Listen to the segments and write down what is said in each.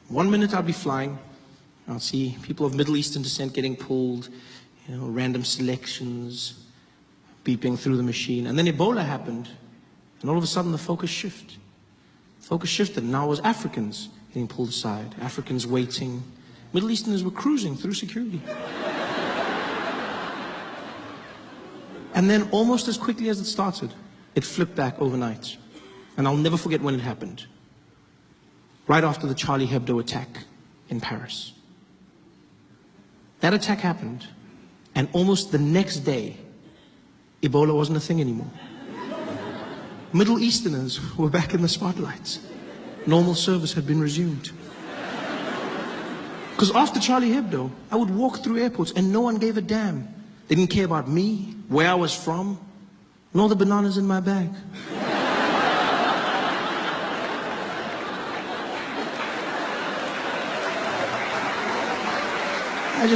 One minute I'll be flying, I'll see people of Middle Eastern descent getting pulled, random selections, beeping through the machine. And then Ebola happened, and all of a sudden the focus shifted. Focus shifted, and now it was Africans getting pulled aside, Africans waiting. Middle Easterners were cruising through security. And then almost as quickly as it started, it flipped back overnight. And I'll never forget when it happened. Right after the Charlie Hebdo attack in Paris. That attack happened, and almost the next day, Ebola wasn't a thing anymore. Middle Easterners were back in the spotlight. Normal service had been resumed. Because after Charlie Hebdo, I would walk through airports and no one gave a damn. They didn't care about me, where I was from, nor the bananas in my bag. I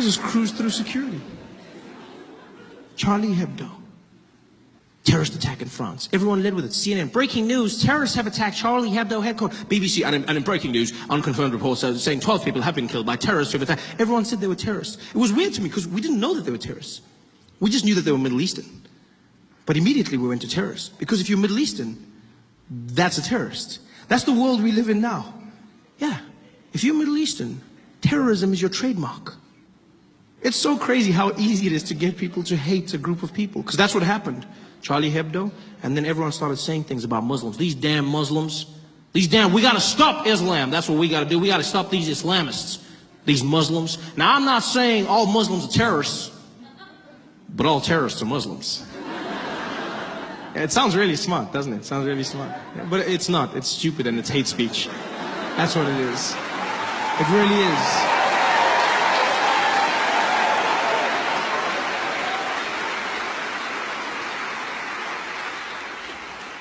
just cruised through security. Charlie Hebdo. Terrorist attack in France. Everyone led with it. CNN, breaking news, terrorists have attacked Charlie Hebdo headquarters. BBC, and in breaking news, unconfirmed reports saying 12 people have been killed by terrorists who have attacked. Everyone said they were terrorists. It was weird to me because we didn't know that they were terrorists. We just knew that they were Middle Eastern. But immediately we went to terrorists. Because if you're Middle Eastern, that's a terrorist. That's the world we live in now. Yeah. If you're Middle Eastern, terrorism is your trademark. It's so crazy how easy it is to get people to hate a group of people. Because that's what happened. Charlie Hebdo, and then everyone started saying things about Muslims. These damn Muslims. We gotta stop Islam. That's what we gotta do. We gotta stop these Islamists. These Muslims. Now, I'm not saying all Muslims are terrorists, but all terrorists are Muslims. It sounds really smart, doesn't it? It sounds really smart. But it's not. It's stupid and it's hate speech. That's what it is. It really is.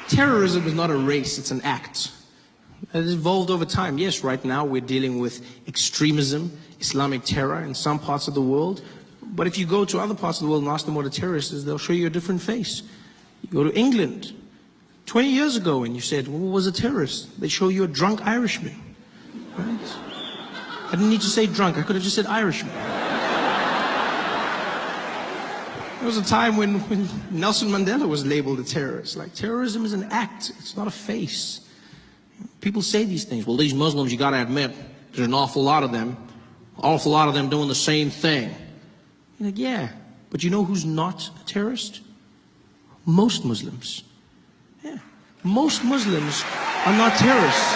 Terrorism is not a race, it's an act. It has evolved over time. Yes, right now we're dealing with extremism, Islamic terror in some parts of the world. But if you go to other parts of the world and ask them what a terrorist is, they'll show you a different face. You go to England 20 years ago and you said, well, what was a terrorist? They show you a drunk Irishman. Right? I didn't need to say drunk, I could have just said Irishman. There was a time when Nelson Mandela was labeled a terrorist. Like, terrorism is an act, it's not a face. People say these things. Well, these Muslims, you gotta admit, there's an awful lot of them doing the same thing. You're like, yeah, but you know who's not a terrorist? Most Muslims. Yeah, most Muslims are not terrorists.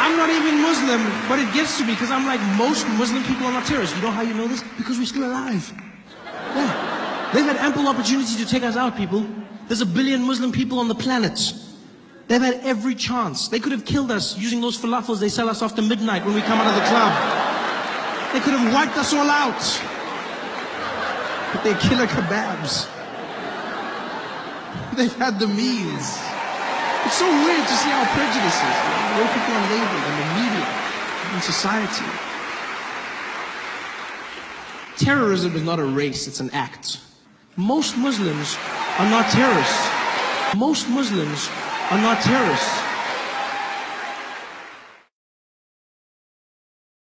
I'm not even Muslim, but it gets to me because I'm like, most Muslim people are not terrorists. You know how you know this? Because we're still alive. Yeah. They've had ample opportunity to take us out, people. There's 1 billion Muslim people on the planet. They've had every chance. They could have killed us using those falafels they sell us after midnight when we come out of the club. They could have wiped us all out. But they're killer kebabs. They've had the means. It's so weird to see how prejudice is, the way people are labeled in the media, in society. Terrorism is not a race, it's an act. Most Muslims are not terrorists. Most Muslims are not terrorists.